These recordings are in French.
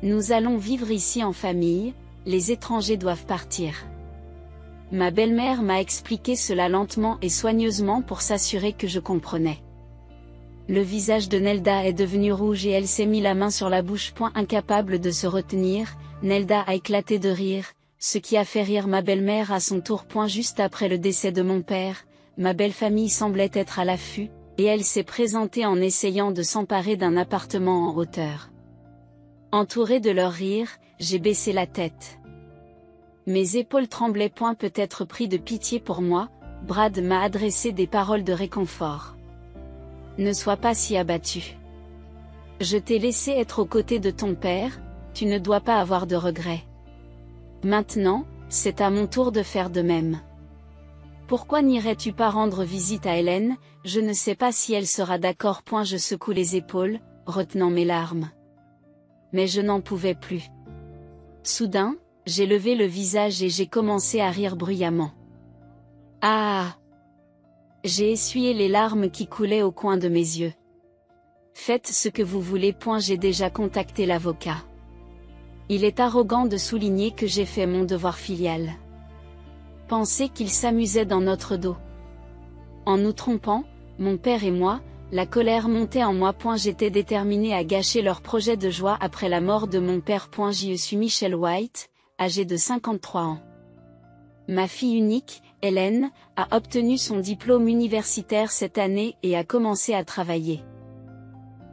Nous allons vivre ici en famille, les étrangers doivent partir. Ma belle-mère m'a expliqué cela lentement et soigneusement pour s'assurer que je comprenais. Le visage de Nelda est devenu rouge et elle s'est mis la main sur la bouche. Incapable de se retenir, Nelda a éclaté de rire, ce qui a fait rire ma belle-mère à son tour. Juste après le décès de mon père, ma belle famille semblait être à l'affût, et elle s'est présentée en essayant de s'emparer d'un appartement en hauteur. Entourée de leur rire, j'ai baissé la tête. Mes épaules tremblaient. Peut-être pris de pitié pour moi, Brad m'a adressé des paroles de réconfort. Ne sois pas si abattu. Je t'ai laissé être aux côtés de ton père, tu ne dois pas avoir de regrets. Maintenant, c'est à mon tour de faire de même. Pourquoi n'irais-tu pas rendre visite à Hélène? Je ne sais pas si elle sera d'accord. Je secoue les épaules, retenant mes larmes. Mais je n'en pouvais plus. Soudain, j'ai levé le visage et j'ai commencé à rire bruyamment. Ah! J'ai essuyé les larmes qui coulaient au coin de mes yeux. Faites ce que vous voulez. J'ai déjà contacté l'avocat. Il est arrogant de souligner que j'ai fait mon devoir filial. Pensez qu'il s'amusait dans notre dos. En nous trompant, mon père et moi, la colère montait en moi. J'étais déterminée à gâcher leur projet de joie après la mort de mon père. Je suis Michelle White, âgée de 53 ans. Ma fille unique, Hélène, a obtenu son diplôme universitaire cette année et a commencé à travailler.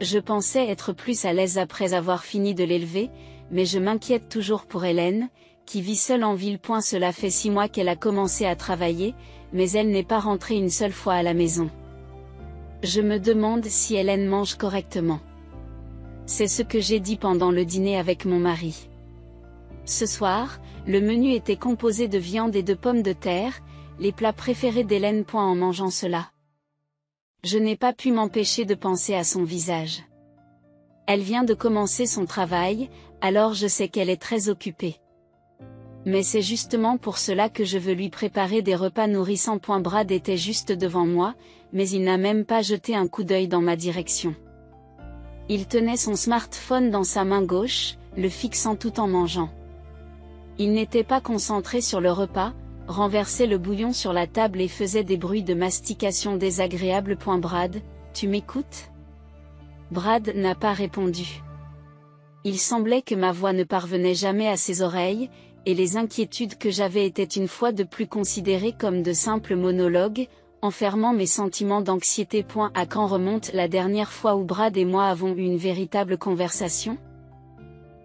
Je pensais être plus à l'aise après avoir fini de l'élever, mais je m'inquiète toujours pour Hélène, qui vit seule en ville. Cela fait 6 mois qu'elle a commencé à travailler, mais elle n'est pas rentrée une seule fois à la maison. Je me demande si Hélène mange correctement. C'est ce que j'ai dit pendant le dîner avec mon mari. Ce soir, le menu était composé de viande et de pommes de terre, les plats préférés d'Hélène. En mangeant cela, je n'ai pas pu m'empêcher de penser à son visage. Elle vient de commencer son travail, alors je sais qu'elle est très occupée. Mais c'est justement pour cela que je veux lui préparer des repas nourrissants. Brad était juste devant moi, mais il n'a même pas jeté un coup d'œil dans ma direction. Il tenait son smartphone dans sa main gauche, le fixant tout en mangeant. Il n'était pas concentré sur le repas, renversait le bouillon sur la table et faisait des bruits de mastication désagréables. Brad, tu m'écoutes? Brad n'a pas répondu. Il semblait que ma voix ne parvenait jamais à ses oreilles, et les inquiétudes que j'avais étaient une fois de plus considérées comme de simples monologues, enfermant mes sentiments d'anxiété. À quand remonte la dernière fois où Brad et moi avons eu une véritable conversation?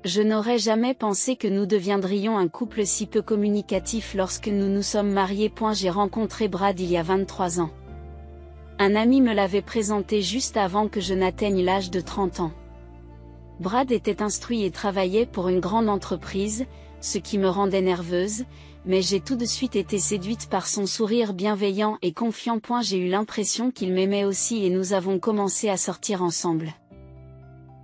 Je n'aurais jamais pensé que nous deviendrions un couple si peu communicatif lorsque nous nous sommes mariés. J'ai rencontré Brad il y a 23 ans. Un ami me l'avait présenté juste avant que je n'atteigne l'âge de 30 ans. Brad était instruit et travaillait pour une grande entreprise, ce qui me rendait nerveuse, mais j'ai tout de suite été séduite par son sourire bienveillant et confiant. J'ai eu l'impression qu'il m'aimait aussi et nous avons commencé à sortir ensemble.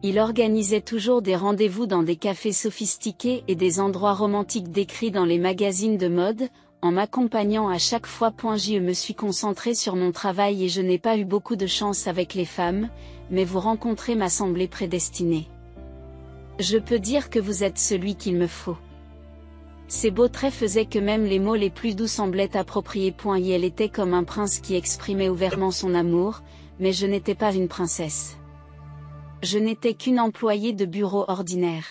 Il organisait toujours des rendez-vous dans des cafés sophistiqués et des endroits romantiques décrits dans les magazines de mode, en m'accompagnant à chaque fois. Je me suis concentrée sur mon travail et je n'ai pas eu beaucoup de chance avec les femmes, mais vous rencontrer m'a semblé prédestiné. Je peux dire que vous êtes celui qu'il me faut. Ses beaux traits faisaient que même les mots les plus doux semblaient appropriés. Elle était comme un prince qui exprimait ouvertement son amour, mais je n'étais pas une princesse. Je n'étais qu'une employée de bureau ordinaire.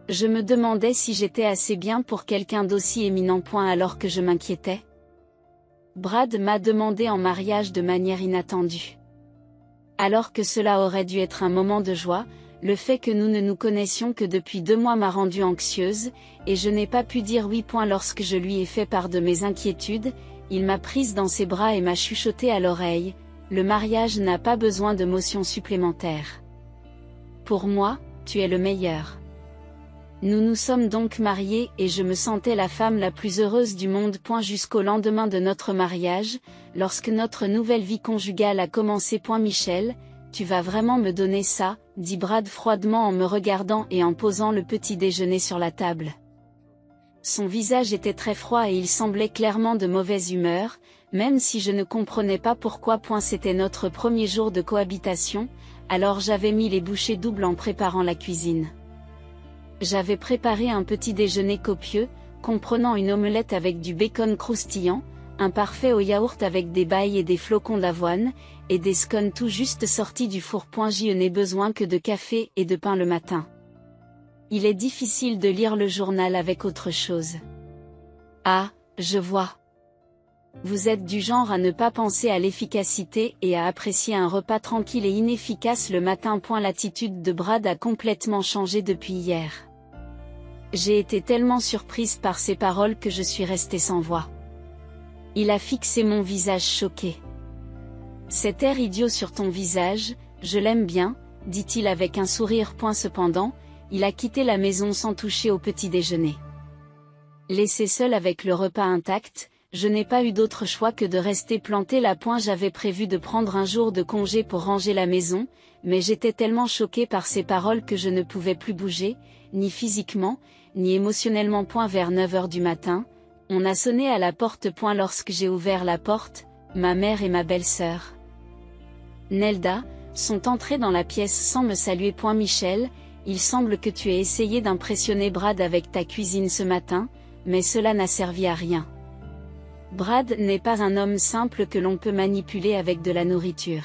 Je me demandais si j'étais assez bien pour quelqu'un d'aussi éminent. Alors que je m'inquiétais. Brad m'a demandé en mariage de manière inattendue. Alors que cela aurait dû être un moment de joie, le fait que nous ne nous connaissions que depuis 2 mois m'a rendue anxieuse, et je n'ai pas pu dire oui. Lorsque je lui ai fait part de mes inquiétudes, il m'a prise dans ses bras et m'a chuchoté à l'oreille. Le mariage n'a pas besoin de motions supplémentaires. Pour moi, tu es le meilleur. Nous nous sommes donc mariés et je me sentais la femme la plus heureuse du monde. Jusqu'au lendemain de notre mariage, lorsque notre nouvelle vie conjugale a commencé. Michel, tu vas vraiment me donner ça, dit Brad froidement en me regardant et en posant le petit déjeuner sur la table. Son visage était très froid et il semblait clairement de mauvaise humeur, même si je ne comprenais pas pourquoi. C'était notre premier jour de cohabitation, alors j'avais mis les bouchées doubles en préparant la cuisine. J'avais préparé un petit déjeuner copieux, comprenant une omelette avec du bacon croustillant, un parfait au yaourt avec des bailles et des flocons d'avoine, et des scones tout juste sortis du four. Je n'ai besoin que de café et de pain le matin. Il est difficile de lire le journal avec autre chose. Ah, je vois. Vous êtes du genre à ne pas penser à l'efficacité et à apprécier un repas tranquille et inefficace le matin. L'attitude de Brad a complètement changé depuis hier. J'ai été tellement surprise par ces paroles que je suis restée sans voix. Il a fixé mon visage choqué. Cet air idiot sur ton visage, je l'aime bien, dit-il avec un sourire. Cependant, il a quitté la maison sans toucher au petit déjeuner. Laissé seul avec le repas intact, je n'ai pas eu d'autre choix que de rester planté là. J'avais prévu de prendre un jour de congé pour ranger la maison, mais j'étais tellement choquée par ces paroles que je ne pouvais plus bouger, ni physiquement, ni émotionnellement. Vers 9 heures du matin, on a sonné à la porte. Lorsque j'ai ouvert la porte, ma mère et ma belle-sœur, Nelda, sont entrées dans la pièce sans me saluer. Michel, il semble que tu aies essayé d'impressionner Brad avec ta cuisine ce matin, mais cela n'a servi à rien. Brad n'est pas un homme simple que l'on peut manipuler avec de la nourriture.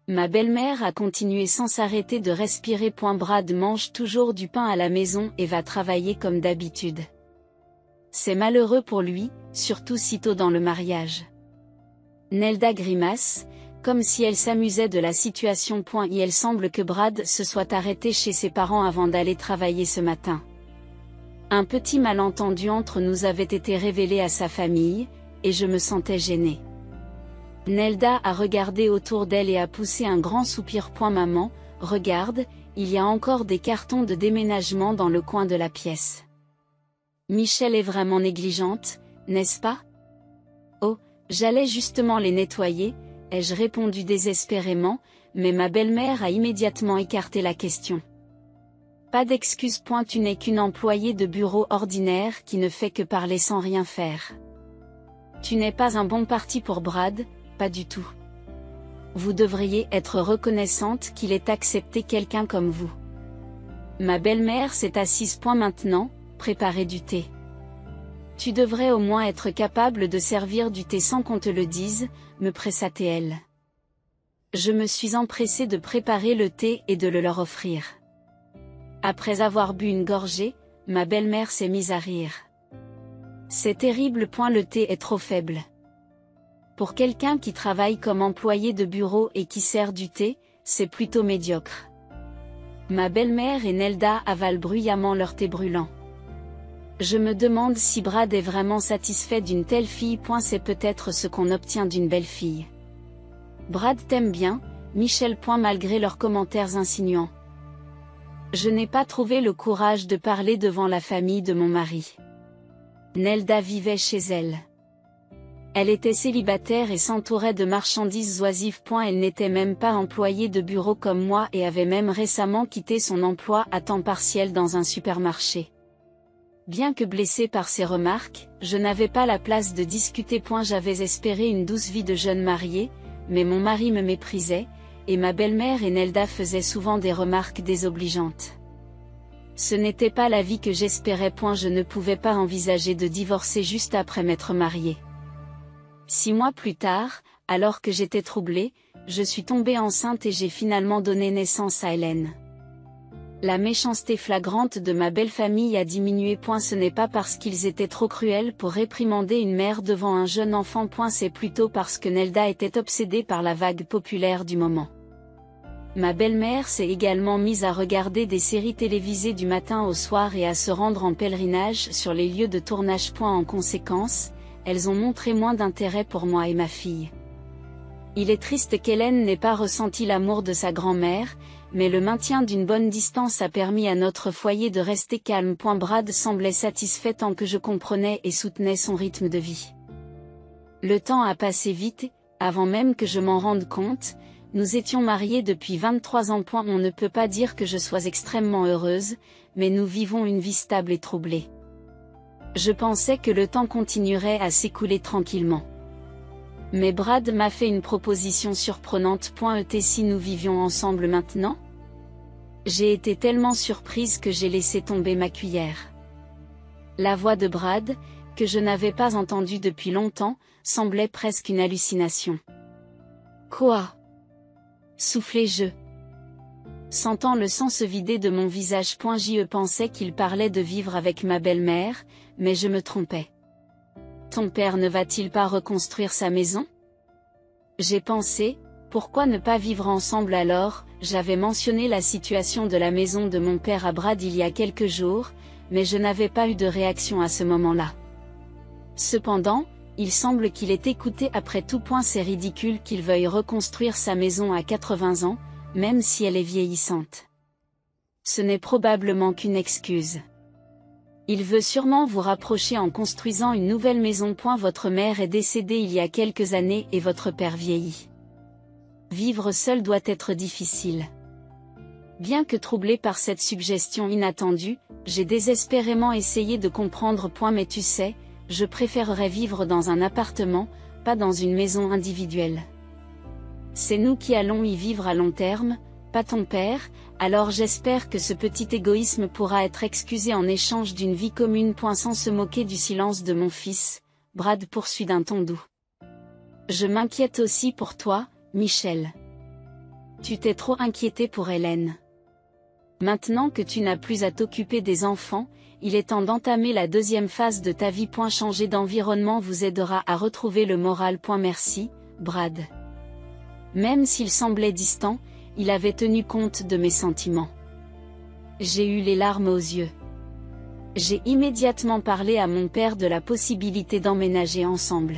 Ma belle-mère a continué sans s'arrêter de respirer. Brad mange toujours du pain à la maison et va travailler comme d'habitude. C'est malheureux pour lui, surtout si tôt dans le mariage. Nelda grimace, comme si elle s'amusait de la situation. Et il semble que Brad se soit arrêté chez ses parents avant d'aller travailler ce matin. Un petit malentendu entre nous avait été révélé à sa famille, et je me sentais gênée. Nelda a regardé autour d'elle et a poussé un grand soupir. Maman, regarde, il y a encore des cartons de déménagement dans le coin de la pièce. Michel est vraiment négligente, n'est-ce pas? Oh, j'allais justement les nettoyer, ai-je répondu désespérément, mais ma belle-mère a immédiatement écarté la question. Pas d'excuse. Tu n'es qu'une employée de bureau ordinaire qui ne fait que parler sans rien faire. Tu n'es pas un bon parti pour Brad, pas du tout. Vous devriez être reconnaissante qu'il ait accepté quelqu'un comme vous. Ma belle-mère s'est assise. Maintenant, préparer du thé. Tu devrais au moins être capable de servir du thé sans qu'on te le dise, me pressa-t-elle. Je me suis empressée de préparer le thé et de le leur offrir. Après avoir bu une gorgée, ma belle-mère s'est mise à rire. C'est terrible. Le thé est trop faible. Pour quelqu'un qui travaille comme employé de bureau et qui sert du thé, c'est plutôt médiocre. Ma belle-mère et Nelda avalent bruyamment leur thé brûlant. Je me demande si Brad est vraiment satisfait d'une telle fille. C'est peut-être ce qu'on obtient d'une belle fille. Brad t'aime bien, Michel. Malgré leurs commentaires insinuants. Je n'ai pas trouvé le courage de parler devant la famille de mon mari. Nelda vivait chez elle. Elle était célibataire et s'entourait de marchandises oisives. Elle n'était même pas employée de bureau comme moi et avait même récemment quitté son emploi à temps partiel dans un supermarché. Bien que blessée par ces remarques, je n'avais pas la place de discuter. J'avais espéré une douce vie de jeune mariée, mais mon mari me méprisait, et ma belle-mère et Nelda faisaient souvent des remarques désobligeantes. Ce n'était pas la vie que j'espérais. Je ne pouvais pas envisager de divorcer juste après m'être mariée. 6 mois plus tard, alors que j'étais troublée, je suis tombée enceinte et j'ai finalement donné naissance à Hélène. La méchanceté flagrante de ma belle famille a diminué. Ce n'est pas parce qu'ils étaient trop cruels pour réprimander une mère devant un jeune enfant. C'est plutôt parce que Nelda était obsédée par la vague populaire du moment. Ma belle-mère s'est également mise à regarder des séries télévisées du matin au soir et à se rendre en pèlerinage sur les lieux de tournage. En conséquence, elles ont montré moins d'intérêt pour moi et ma fille. Il est triste qu'Hélène n'ait pas ressenti l'amour de sa grand-mère, mais le maintien d'une bonne distance a permis à notre foyer de rester calme. Brad semblait satisfait tant que je comprenais et soutenais son rythme de vie. Le temps a passé vite, avant même que je m'en rende compte, nous étions mariés depuis 23 ans. On ne peut pas dire que je sois extrêmement heureuse, mais nous vivons une vie stable et troublée. Je pensais que le temps continuerait à s'écouler tranquillement. Mais Brad m'a fait une proposition surprenante. Et si nous vivions ensemble maintenant? J'ai été tellement surprise que j'ai laissé tomber ma cuillère. La voix de Brad, que je n'avais pas entendue depuis longtemps, semblait presque une hallucination. Quoi? Soufflai-je. Sentant le sang se vider de mon visage, je pensais qu'il parlait de vivre avec ma belle-mère, mais je me trompais. Ton père ne va-t-il pas reconstruire sa maison? J'ai pensé, pourquoi ne pas vivre ensemble alors? J'avais mentionné la situation de la maison de mon père à Brad il y a quelques jours, mais je n'avais pas eu de réaction à ce moment-là. Cependant, il semble qu'il ait écouté après tout. C'est ridicule qu'il veuille reconstruire sa maison à 80 ans, même si elle est vieillissante. Ce n'est probablement qu'une excuse. Il veut sûrement vous rapprocher en construisant une nouvelle maison. Votre mère est décédée il y a quelques années et votre père vieillit. Vivre seul doit être difficile. Bien que troublé par cette suggestion inattendue, j'ai désespérément essayé de comprendre. Mais tu sais, je préférerais vivre dans un appartement, pas dans une maison individuelle. C'est nous qui allons y vivre à long terme, pas ton père, alors j'espère que ce petit égoïsme pourra être excusé en échange d'une vie commune. Sans se moquer du silence de mon fils, Brad poursuit d'un ton doux. Je m'inquiète aussi pour toi, Michel. Tu t'es trop inquiété pour Hélène. Maintenant que tu n'as plus à t'occuper des enfants, il est temps d'entamer la deuxième phase de ta vie. Changer d'environnement vous aidera à retrouver le moral. Merci, Brad. Même s'il semblait distant, il avait tenu compte de mes sentiments. J'ai eu les larmes aux yeux. J'ai immédiatement parlé à mon père de la possibilité d'emménager ensemble.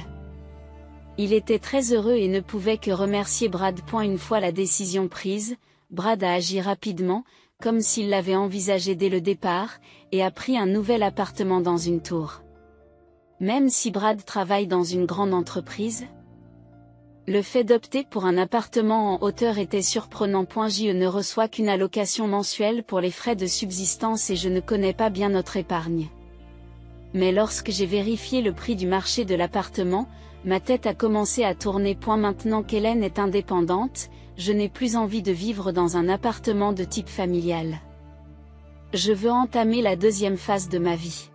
Il était très heureux et ne pouvait que remercier Brad. Une fois la décision prise, Brad a agi rapidement, comme s'il l'avait envisagé dès le départ, et a pris un nouvel appartement dans une tour. Même si Brad travaille dans une grande entreprise, le fait d'opter pour un appartement en hauteur était surprenant. Je ne reçois qu'une allocation mensuelle pour les frais de subsistance et je ne connais pas bien notre épargne. Mais lorsque j'ai vérifié le prix du marché de l'appartement, ma tête a commencé à tourner. Maintenant qu'Hélène est indépendante, je n'ai plus envie de vivre dans un appartement de type familial. Je veux entamer la deuxième phase de ma vie.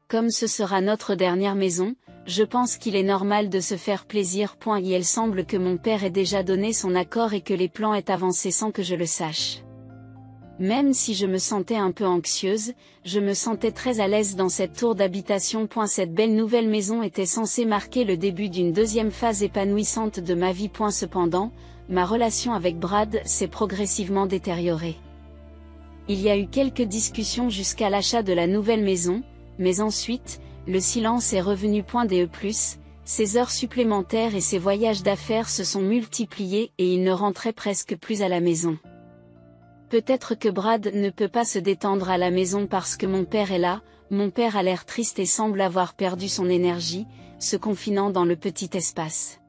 Comme ce sera notre dernière maison, je pense qu'il est normal de se faire plaisir. Il semble que mon père ait déjà donné son accord et que les plans aient avancé sans que je le sache. Même si je me sentais un peu anxieuse, je me sentais très à l'aise dans cette tour d'habitation. Cette belle nouvelle maison était censée marquer le début d'une deuxième phase épanouissante de ma vie. Cependant, ma relation avec Brad s'est progressivement détériorée. Il y a eu quelques discussions jusqu'à l'achat de la nouvelle maison, mais ensuite, le silence est revenu. Ses heures supplémentaires et ses voyages d'affaires se sont multipliés et il ne rentrait presque plus à la maison. Peut-être que Brad ne peut pas se détendre à la maison parce que mon père est là. Mon père a l'air triste et semble avoir perdu son énergie, se confinant dans le petit espace.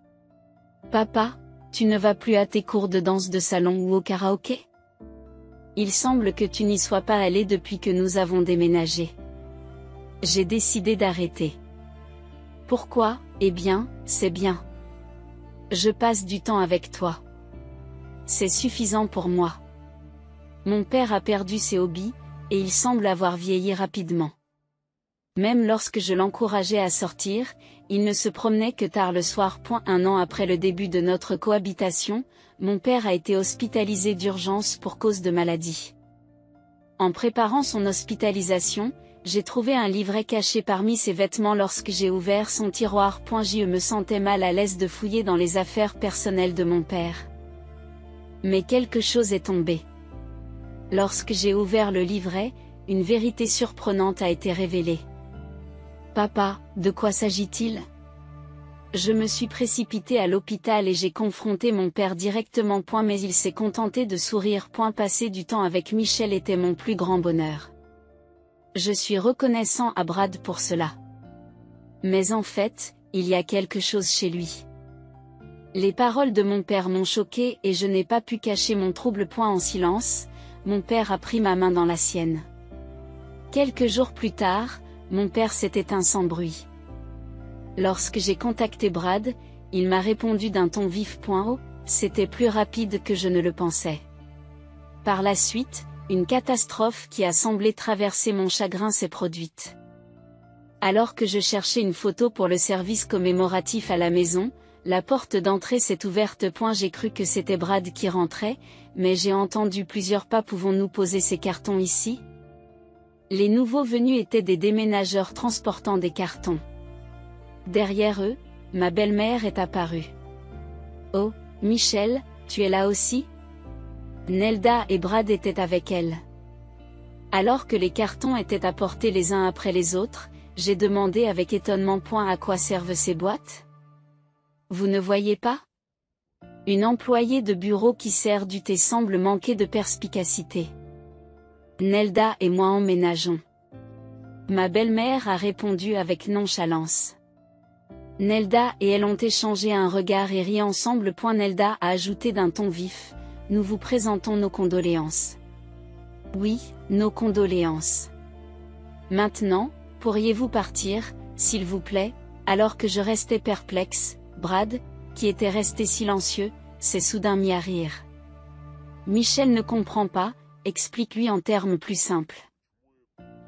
Papa, tu ne vas plus à tes cours de danse de salon ou au karaoké? Il semble que tu n'y sois pas allé depuis que nous avons déménagé. J'ai décidé d'arrêter. Pourquoi? Eh bien, c'est bien. Je passe du temps avec toi. C'est suffisant pour moi. Mon père a perdu ses hobbies, et il semble avoir vieilli rapidement. Même lorsque je l'encourageais à sortir, il ne se promenait que tard le soir. Un an après le début de notre cohabitation, mon père a été hospitalisé d'urgence pour cause de maladie. En préparant son hospitalisation, j'ai trouvé un livret caché parmi ses vêtements lorsque j'ai ouvert son tiroir. Je me sentais mal à l'aise de fouiller dans les affaires personnelles de mon père. Mais quelque chose est tombé. Lorsque j'ai ouvert le livret, une vérité surprenante a été révélée. Papa, de quoi s'agit-il? Je me suis précipitée à l'hôpital et j'ai confronté mon père directement. Mais il s'est contenté de sourire. Passer du temps avec Michel était mon plus grand bonheur. Je suis reconnaissant à Brad pour cela. Mais en fait, il y a quelque chose chez lui. Les paroles de mon père m'ont choqué et je n'ai pas pu cacher mon trouble. En silence, mon père a pris ma main dans la sienne. Quelques jours plus tard, mon père s'est éteint sans bruit. Lorsque j'ai contacté Brad, il m'a répondu d'un ton vif. Oh, c'était plus rapide que je ne le pensais. Par la suite, une catastrophe qui a semblé traverser mon chagrin s'est produite. Alors que je cherchais une photo pour le service commémoratif à la maison, la porte d'entrée s'est ouverte. J'ai cru que c'était Brad qui rentrait, mais j'ai entendu plusieurs pas. Pouvons-nous poser ces cartons ici? Les nouveaux venus étaient des déménageurs transportant des cartons. Derrière eux, ma belle-mère est apparue. Oh, Michel, tu es là aussi? Nelda et Brad étaient avec elle. Alors que les cartons étaient apportés les uns après les autres, j'ai demandé avec étonnement. À quoi servent ces boîtes? Vous ne voyez pas? Une employée de bureau qui sert du thé semble manquer de perspicacité. Nelda et moi emménageons. Ma belle-mère a répondu avec nonchalance. Nelda et elle ont échangé un regard et ri ensemble. Nelda a ajouté d'un ton vif, nous vous présentons nos condoléances. Oui, nos condoléances. Maintenant, pourriez-vous partir, s'il vous plaît? Alors que je restais perplexe, Brad, qui était resté silencieux, s'est soudain mis à rire. Michel ne comprend pas, explique-lui en termes plus simples.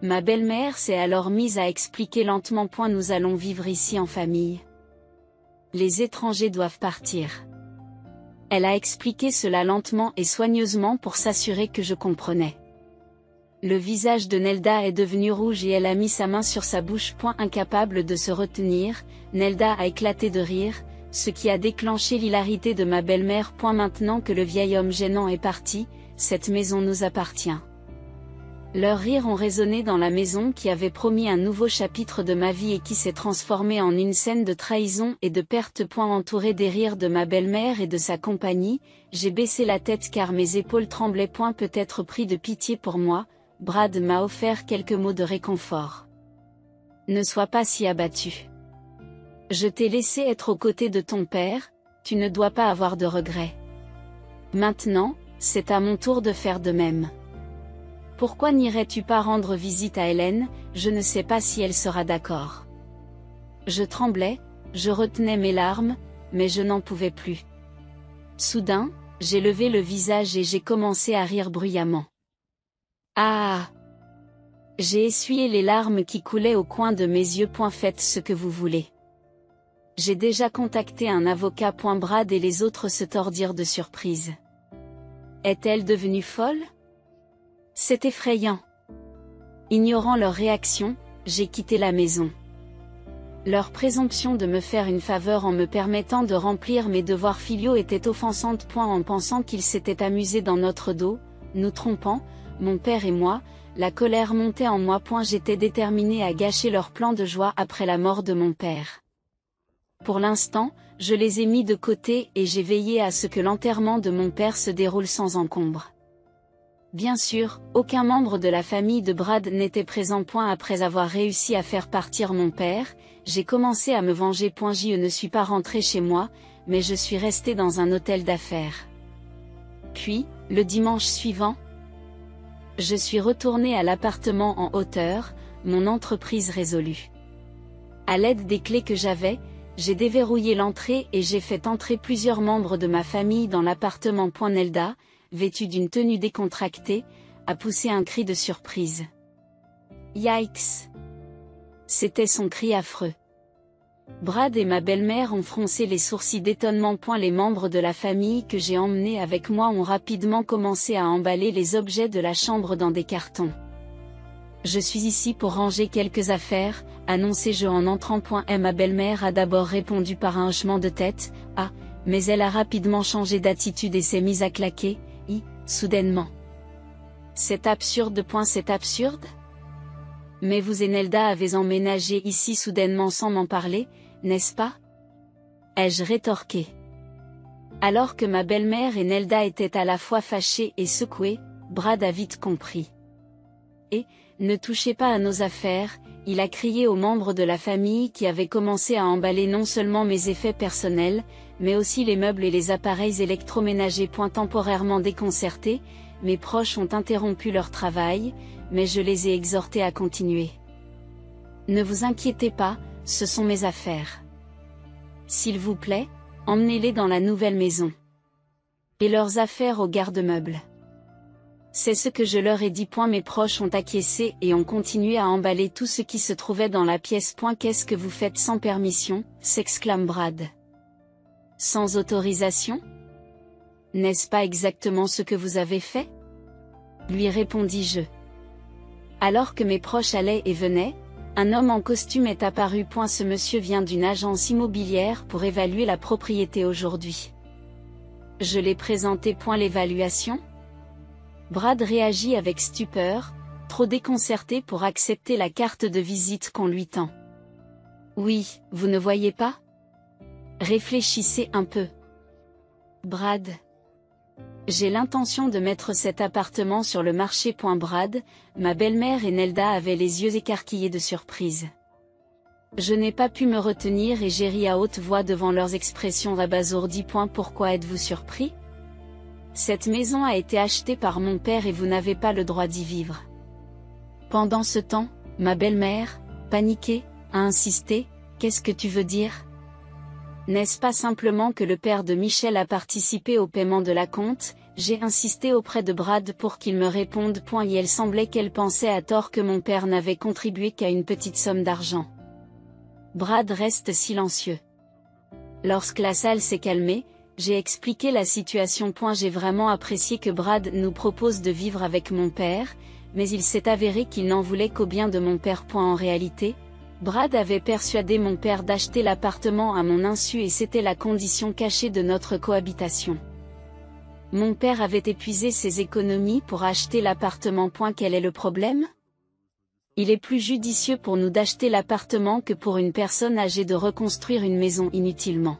Ma belle-mère s'est alors mise à expliquer lentement. Nous allons vivre ici en famille. Les étrangers doivent partir. Elle a expliqué cela lentement et soigneusement pour s'assurer que je comprenais. Le visage de Nelda est devenu rouge et elle a mis sa main sur sa bouche. Incapable de se retenir, Nelda a éclaté de rire, ce qui a déclenché l'hilarité de ma belle-mère. Maintenant que le vieil homme gênant est parti, cette maison nous appartient. Leurs rires ont résonné dans la maison qui avait promis un nouveau chapitre de ma vie et qui s'est transformée en une scène de trahison et de perte. Entouré des rires de ma belle-mère et de sa compagnie, j'ai baissé la tête car mes épaules tremblaient. Peut-être pris de pitié pour moi, Brad m'a offert quelques mots de réconfort. Ne sois pas si abattu. Je t'ai laissé être aux côtés de ton père, tu ne dois pas avoir de regrets. Maintenant, c'est à mon tour de faire de même. Pourquoi n'irais-tu pas rendre visite à Hélène? Je ne sais pas si elle sera d'accord. Je tremblais, je retenais mes larmes, mais je n'en pouvais plus. Soudain, j'ai levé le visage et j'ai commencé à rire bruyamment. Ah! J'ai essuyé les larmes qui coulaient au coin de mes yeux. Faites ce que vous voulez. J'ai déjà contacté un avocat. Brad et les autres se tordirent de surprise. Est-elle devenue folle? C'est effrayant. Ignorant leur réaction, j'ai quitté la maison. Leur présomption de me faire une faveur en me permettant de remplir mes devoirs filiaux était offensante. En pensant qu'ils s'étaient amusés dans notre dos, nous trompant, mon père et moi, la colère montait en moi. J'étais déterminée à gâcher leur plan de joie après la mort de mon père. Pour l'instant, je les ai mis de côté et j'ai veillé à ce que l'enterrement de mon père se déroule sans encombre. Bien sûr, aucun membre de la famille de Brad n'était présent. Après avoir réussi à faire partir mon père, j'ai commencé à me venger. Je ne suis pas rentré chez moi, mais je suis resté dans un hôtel d'affaires. Puis, le dimanche suivant, je suis retourné à l'appartement en hauteur, mon entreprise résolue. À l'aide des clés que j'avais, j'ai déverrouillé l'entrée et j'ai fait entrer plusieurs membres de ma famille dans l'appartement. Nelda, vêtue d'une tenue décontractée, a poussé un cri de surprise. Yikes! C'était son cri affreux. Brad et ma belle-mère ont froncé les sourcils d'étonnement. Les membres de la famille que j'ai emmenés avec moi ont rapidement commencé à emballer les objets de la chambre dans des cartons. Je suis ici pour ranger quelques affaires, annonçai-je en entrant. Ma belle-mère a d'abord répondu par un hochement de tête, ah, mais elle a rapidement changé d'attitude et s'est mise à claquer, soudainement. C'est absurde. C'est absurde? Mais vous et Nelda avez emménagé ici soudainement sans m'en parler, n'est-ce pas? Ai-je rétorqué. Alors que ma belle-mère et Nelda étaient à la fois fâchées et secouées, Brad a vite compris. Et, ne touchez pas à nos affaires, il a crié aux membres de la famille qui avaient commencé à emballer non seulement mes effets personnels, mais aussi les meubles et les appareils électroménagers. Temporairement déconcertés, mes proches ont interrompu leur travail, mais je les ai exhortés à continuer. Ne vous inquiétez pas, ce sont mes affaires. S'il vous plaît, emmenez-les dans la nouvelle maison. Et leurs affaires au garde-meuble. C'est ce que je leur ai dit. Mes proches ont acquiescé et ont continué à emballer tout ce qui se trouvait dans la pièce. Qu'est-ce que vous faites sans permission, s'exclame Brad. Sans autorisation? N'est-ce pas exactement ce que vous avez fait? Lui répondis-je. Alors que mes proches allaient et venaient, un homme en costume est apparu. Ce monsieur vient d'une agence immobilière pour évaluer la propriété aujourd'hui. Je l'ai présenté. L'évaluation? Brad réagit avec stupeur, trop déconcerté pour accepter la carte de visite qu'on lui tend. Oui, vous ne voyez pas? Réfléchissez un peu. Brad. J'ai l'intention de mettre cet appartement sur le marché. Brad, ma belle-mère et Nelda avaient les yeux écarquillés de surprise. Je n'ai pas pu me retenir et j'ai ri à haute voix devant leurs expressions abasourdies. Pourquoi êtes-vous surpris? Cette maison a été achetée par mon père et vous n'avez pas le droit d'y vivre. Pendant ce temps, ma belle-mère, paniquée, a insisté. Qu'est-ce que tu veux dire? N'est-ce pas simplement que le père de Michel a participé au paiement de la compte? J'ai insisté auprès de Brad pour qu'il me réponde. Et elle semblait qu'elle pensait à tort que mon père n'avait contribué qu'à une petite somme d'argent. Brad reste silencieux. Lorsque la salle s'est calmée, j'ai expliqué la situation. J'ai vraiment apprécié que Brad nous propose de vivre avec mon père, mais il s'est avéré qu'il n'en voulait qu'au bien de mon père. En réalité, Brad avait persuadé mon père d'acheter l'appartement à mon insu et c'était la condition cachée de notre cohabitation. Mon père avait épuisé ses économies pour acheter l'appartement. Quel est le problème? Il est plus judicieux pour nous d'acheter l'appartement que pour une personne âgée de reconstruire une maison inutilement.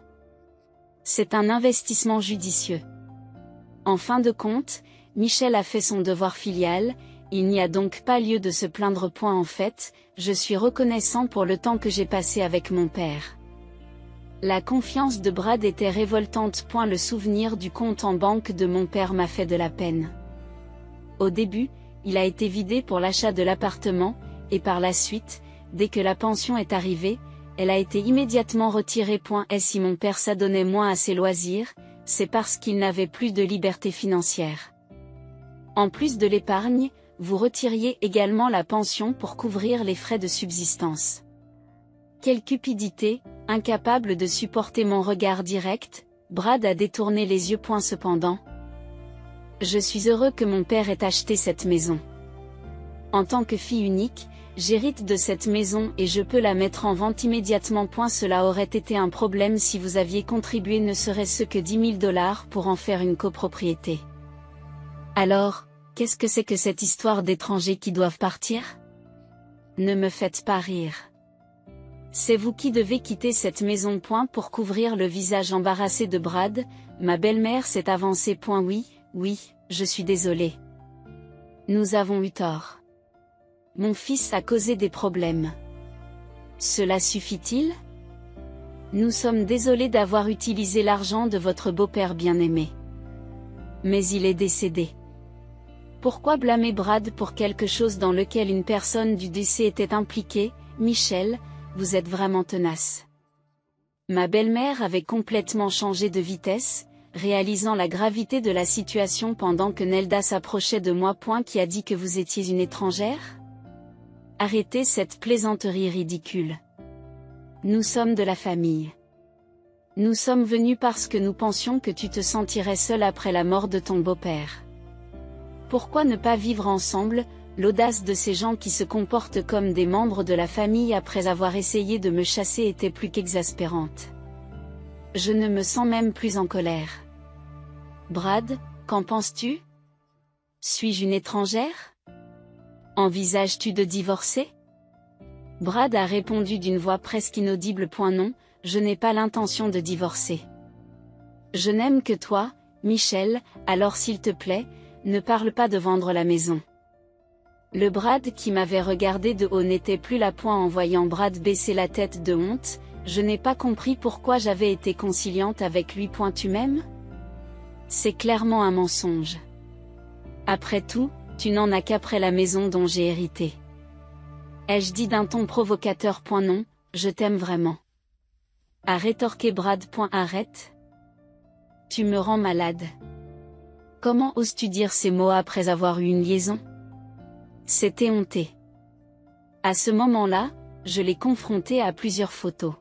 C'est un investissement judicieux. En fin de compte, Michel a fait son devoir filial, il n'y a donc pas lieu de se plaindre. En fait, je suis reconnaissant pour le temps que j'ai passé avec mon père. La confiance de Brad était révoltante. Le souvenir du compte en banque de mon père m'a fait de la peine. Au début, il a été vidé pour l'achat de l'appartement, et par la suite, dès que la pension est arrivée, elle a été immédiatement retirée. Et si mon père s'adonnait moins à ses loisirs, c'est parce qu'il n'avait plus de liberté financière. En plus de l'épargne, vous retiriez également la pension pour couvrir les frais de subsistance. Quelle cupidité, incapable de supporter mon regard direct, Brad a détourné les yeux. Cependant, je suis heureux que mon père ait acheté cette maison. En tant que fille unique, j'hérite de cette maison et je peux la mettre en vente immédiatement. Cela aurait été un problème si vous aviez contribué ne serait-ce que $10 000 pour en faire une copropriété. Alors, qu'est-ce que c'est que cette histoire d'étrangers qui doivent partir? Ne me faites pas rire. C'est vous qui devez quitter cette maison. Pour couvrir le visage embarrassé de Brad, ma belle-mère s'est avancée. Oui, je suis désolée. Nous avons eu tort. Mon fils a causé des problèmes. Cela suffit-il? Nous sommes désolés d'avoir utilisé l'argent de votre beau-père bien-aimé. Mais il est décédé. Pourquoi blâmer Brad pour quelque chose dans lequel une personne du décès était impliquée? Michel, vous êtes vraiment tenace. Ma belle-mère avait complètement changé de vitesse, réalisant la gravité de la situation pendant que Nelda s'approchait de moi. Qui a dit que vous étiez une étrangère? Arrêtez cette plaisanterie ridicule. Nous sommes de la famille. Nous sommes venus parce que nous pensions que tu te sentirais seule après la mort de ton beau-père. Pourquoi ne pas vivre ensemble? L'audace de ces gens qui se comportent comme des membres de la famille après avoir essayé de me chasser était plus qu'exaspérante. Je ne me sens même plus en colère. Brad, qu'en penses-tu? Suis-je une étrangère? Envisages-tu de divorcer? Brad a répondu d'une voix presque inaudible. Non, je n'ai pas l'intention de divorcer. Je n'aime que toi, Michel, alors s'il te plaît, ne parle pas de vendre la maison. Le Brad qui m'avait regardé de haut n'était plus là. En voyant Brad baisser la tête de honte, je n'ai pas compris pourquoi j'avais été conciliante avec lui. Tu m'aimes? C'est clairement un mensonge. Après tout, tu n'en as qu'après la maison dont j'ai hérité. Ai-je dit d'un ton provocateur? Non, je t'aime vraiment. A rétorqué Brad. Arrête. Tu me rends malade. Comment oses-tu dire ces mots après avoir eu une liaison? C'était honteux. À ce moment-là, je l'ai confronté à plusieurs photos.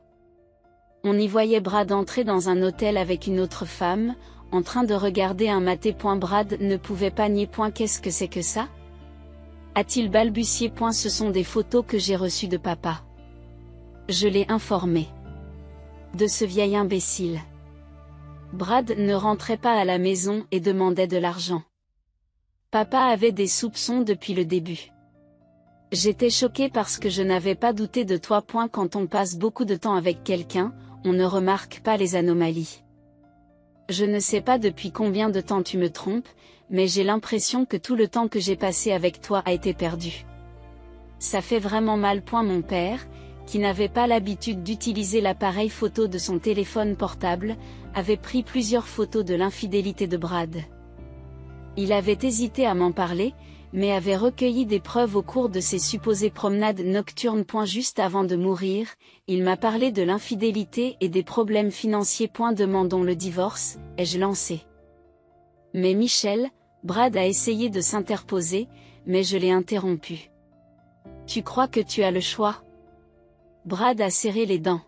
On y voyait Brad entrer dans un hôtel avec une autre femme, en train de regarder un maté. Brad ne pouvait pas nier. Qu'est-ce que c'est que ça? A-t-il balbutié. Ce sont des photos que j'ai reçues de papa. Je l'ai informé de ce vieil imbécile. Brad ne rentrait pas à la maison et demandait de l'argent. Papa avait des soupçons depuis le début. J'étais choquée parce que je n'avais pas douté de toi. Quand on passe beaucoup de temps avec quelqu'un, on ne remarque pas les anomalies. Je ne sais pas depuis combien de temps tu me trompes, mais j'ai l'impression que tout le temps que j'ai passé avec toi a été perdu. Ça fait vraiment mal. Mon père, qui n'avait pas l'habitude d'utiliser l'appareil photo de son téléphone portable, avait pris plusieurs photos de l'infidélité de Brad. Il avait hésité à m'en parler, mais avait recueilli des preuves au cours de ses supposées promenades nocturnes. Juste avant de mourir, il m'a parlé de l'infidélité et des problèmes financiers. Demandons le divorce, ai-je lancé. Mais Michel, Brad a essayé de s'interposer, mais je l'ai interrompu. Tu crois que tu as le choix? Brad a serré les dents.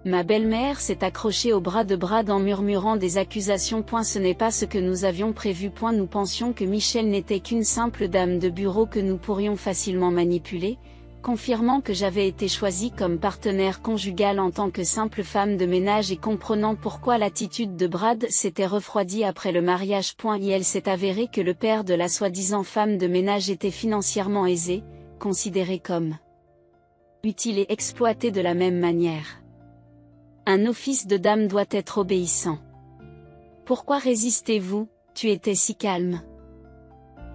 Ma belle-mère s'est accrochée au bras de Brad en murmurant des accusations. Ce n'est pas ce que nous avions prévu. Nous pensions que Michel n'était qu'une simple dame de bureau que nous pourrions facilement manipuler, confirmant que j'avais été choisie comme partenaire conjugal en tant que simple femme de ménage et comprenant pourquoi l'attitude de Brad s'était refroidie après le mariage. Il s'est avéré que le père de la soi-disant femme de ménage était financièrement aisé, considéré comme utile et exploité de la même manière. Un office de dame doit être obéissant. Pourquoi résistez-vous? Tu étais si calme.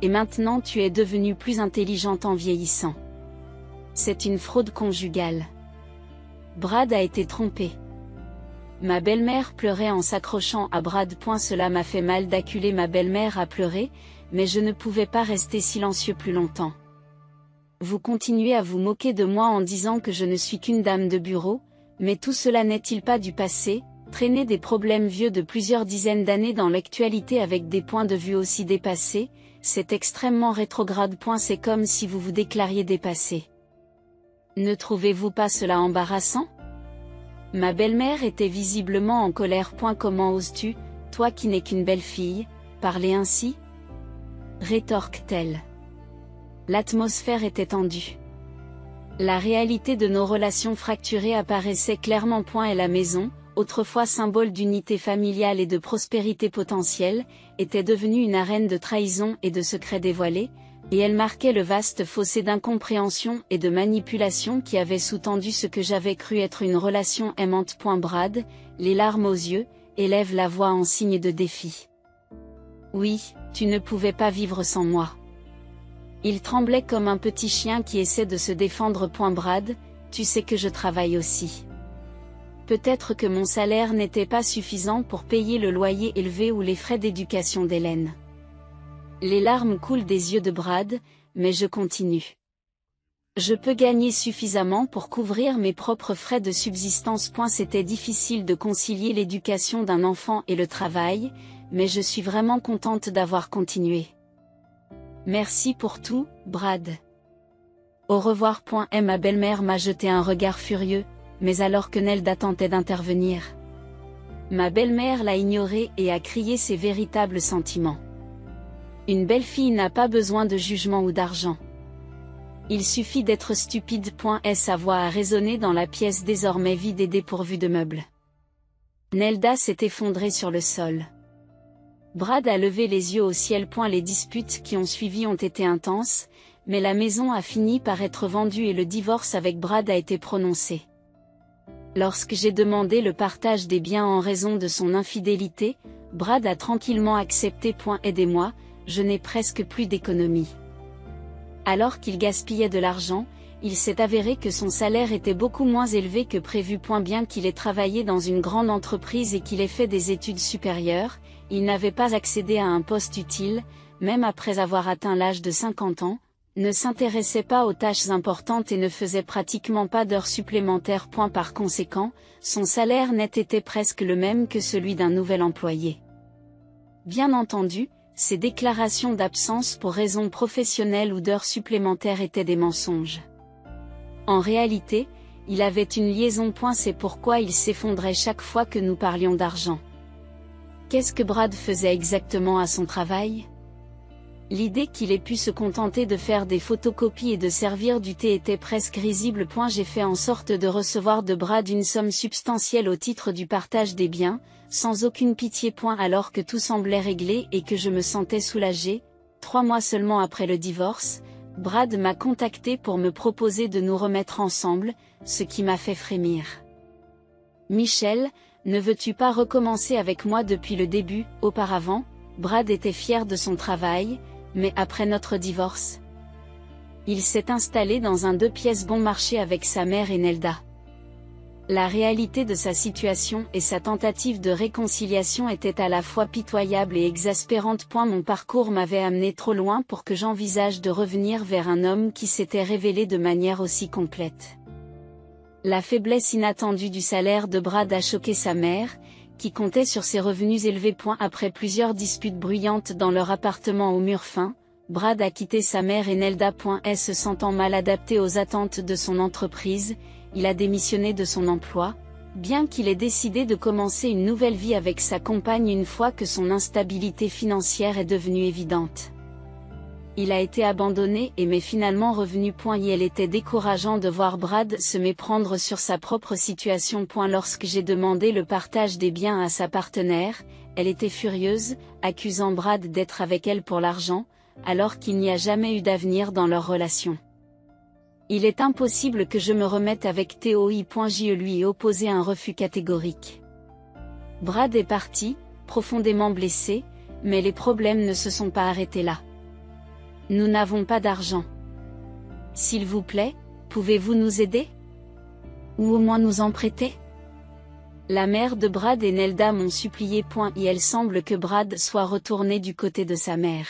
Et maintenant tu es devenue plus intelligente en vieillissant. C'est une fraude conjugale. Brad a été trompé. Ma belle-mère pleurait en s'accrochant à Brad. Cela m'a fait mal d'acculer ma belle-mère à pleurer, mais je ne pouvais pas rester silencieux plus longtemps. Vous continuez à vous moquer de moi en disant que je ne suis qu'une dame de bureau, mais tout cela n'est-il pas du passé, traîner des problèmes vieux de plusieurs dizaines d'années dans l'actualité avec des points de vue aussi dépassés, c'est extrêmement rétrograde. C'est comme si vous vous déclariez dépassé. Ne trouvez-vous pas cela embarrassant? Ma belle-mère était visiblement en colère. Comment oses-tu, toi qui n'es qu'une belle fille, parler ainsi? Rétorque-t-elle. L'atmosphère était tendue. La réalité de nos relations fracturées apparaissait clairement. Et la maison, autrefois symbole d'unité familiale et de prospérité potentielle, était devenue une arène de trahison et de secrets dévoilés, et elle marquait le vaste fossé d'incompréhension et de manipulation qui avait sous-tendu ce que j'avais cru être une relation aimante. Brad, les larmes aux yeux, élève la voix en signe de défi. Oui, tu ne pouvais pas vivre sans moi. Il tremblait comme un petit chien qui essaie de se défendre. Brad, tu sais que je travaille aussi. Peut-être que mon salaire n'était pas suffisant pour payer le loyer élevé ou les frais d'éducation d'Hélène. Les larmes coulent des yeux de Brad, mais je continue. Je peux gagner suffisamment pour couvrir mes propres frais de subsistance. C'était difficile de concilier l'éducation d'un enfant et le travail, mais je suis vraiment contente d'avoir continué. Merci pour tout, Brad. Au revoir. Ma belle-mère m'a jeté un regard furieux, mais alors que Nelda tentait d'intervenir. Ma belle-mère l'a ignoré et a crié ses véritables sentiments. Une belle fille n'a pas besoin de jugement ou d'argent. Il suffit d'être stupide. Sa voix a résonné dans la pièce désormais vide et dépourvue de meubles. Nelda s'est effondrée sur le sol. Brad a levé les yeux au ciel. Les disputes qui ont suivi ont été intenses, mais la maison a fini par être vendue et le divorce avec Brad a été prononcé. Lorsque j'ai demandé le partage des biens en raison de son infidélité, Brad a tranquillement accepté. Aidez-moi, je n'ai presque plus d'économie. Alors qu'il gaspillait de l'argent, il s'est avéré que son salaire était beaucoup moins élevé que prévu. Bien qu'il ait travaillé dans une grande entreprise et qu'il ait fait des études supérieures, il n'avait pas accédé à un poste utile, même après avoir atteint l'âge de 50 ans, ne s'intéressait pas aux tâches importantes et ne faisait pratiquement pas d'heures supplémentaires. Par conséquent, son salaire net était presque le même que celui d'un nouvel employé. Bien entendu, ces déclarations d'absence pour raisons professionnelles ou d'heures supplémentaires étaient des mensonges. En réalité, il avait une liaison. C'est pourquoi il s'effondrait chaque fois que nous parlions d'argent. Qu'est-ce que Brad faisait exactement à son travail? L'idée qu'il ait pu se contenter de faire des photocopies et de servir du thé était presque risible. J'ai fait en sorte de recevoir de Brad une somme substantielle au titre du partage des biens, sans aucune pitié. Alors que tout semblait réglé et que je me sentais soulagée, 3 mois seulement après le divorce, Brad m'a contacté pour me proposer de nous remettre ensemble, ce qui m'a fait frémir. Michel, ne veux-tu pas recommencer avec moi depuis le début? Auparavant, Brad était fier de son travail, mais après notre divorce, il s'est installé dans un 2 pièces bon marché avec sa mère et Nelda. La réalité de sa situation et sa tentative de réconciliation étaient à la fois pitoyables et exaspérantes. Mon parcours m'avait amené trop loin pour que j'envisage de revenir vers un homme qui s'était révélé de manière aussi complète. La faiblesse inattendue du salaire de Brad a choqué sa mère, qui comptait sur ses revenus élevés. Après plusieurs disputes bruyantes dans leur appartement au mur fin, Brad a quitté sa mère et Nelda. Se sentant mal adapté aux attentes de son entreprise, il a démissionné de son emploi, bien qu'il ait décidé de commencer une nouvelle vie avec sa compagne une fois que son instabilité financière est devenue évidente. Il a été abandonné et m'est finalement revenu. Il était décourageant de voir Brad se méprendre sur sa propre situation. Lorsque j'ai demandé le partage des biens à sa partenaire, elle était furieuse, accusant Brad d'être avec elle pour l'argent, alors qu'il n'y a jamais eu d'avenir dans leur relation. Il est impossible que je me remette avec Théo. Je lui ai opposé un refus catégorique. Brad est parti, profondément blessé, mais les problèmes ne se sont pas arrêtés là. Nous n'avons pas d'argent. S'il vous plaît, pouvez-vous nous aider? Ou au moins nous en prêter? La mère de Brad et Nelda m'ont supplié. Et il semble que Brad soit retourné du côté de sa mère.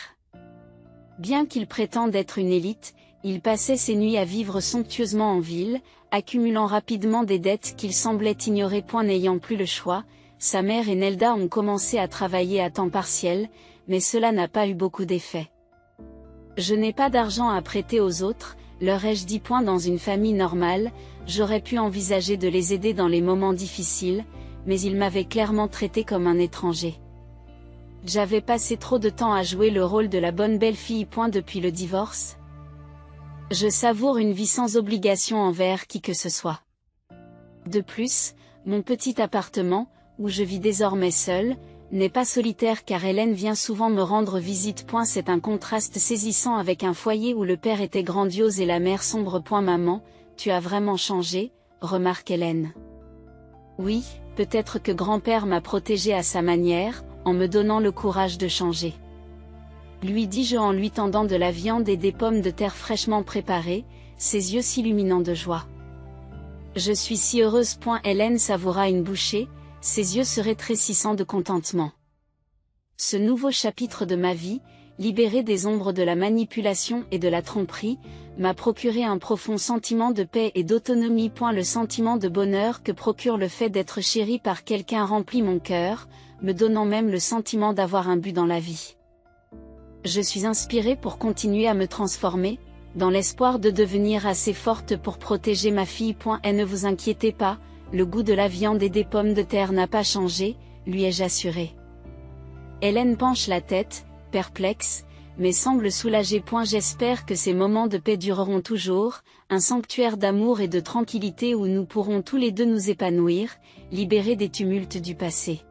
Bien qu'il prétende être une élite, il passait ses nuits à vivre somptueusement en ville, accumulant rapidement des dettes qu'il semblait ignorer. N'ayant plus le choix, sa mère et Nelda ont commencé à travailler à temps partiel, mais cela n'a pas eu beaucoup d'effet. Je n'ai pas d'argent à prêter aux autres, leur ai-je dit. Dans une famille normale, j'aurais pu envisager de les aider dans les moments difficiles, mais ils m'avaient clairement traité comme un étranger. J'avais passé trop de temps à jouer le rôle de la bonne belle-fille. Depuis le divorce, je savoure une vie sans obligation envers qui que ce soit. De plus, mon petit appartement, où je vis désormais seule, n'est pas solitaire car Hélène vient souvent me rendre visite. C'est un contraste saisissant avec un foyer où le père était grandiose et la mère sombre. Maman, tu as vraiment changé, remarque Hélène. Oui, peut-être que grand-père m'a protégée à sa manière, en me donnant le courage de changer. Lui dis-je en lui tendant de la viande et des pommes de terre fraîchement préparées, ses yeux s'illuminant de joie. Je suis si heureuse. Hélène savoura une bouchée, ses yeux se rétrécissant de contentement. Ce nouveau chapitre de ma vie, libéré des ombres de la manipulation et de la tromperie, m'a procuré un profond sentiment de paix et d'autonomie. Le sentiment de bonheur que procure le fait d'être chéri par quelqu'un remplit mon cœur, me donnant même le sentiment d'avoir un but dans la vie. Je suis inspirée pour continuer à me transformer, dans l'espoir de devenir assez forte pour protéger ma fille. Et ne vous inquiétez pas, le goût de la viande et des pommes de terre n'a pas changé, lui ai-je assuré. Hélène penche la tête, perplexe, mais semble soulagée. J'espère que ces moments de paix dureront toujours, un sanctuaire d'amour et de tranquillité où nous pourrons tous les deux nous épanouir, libérés des tumultes du passé.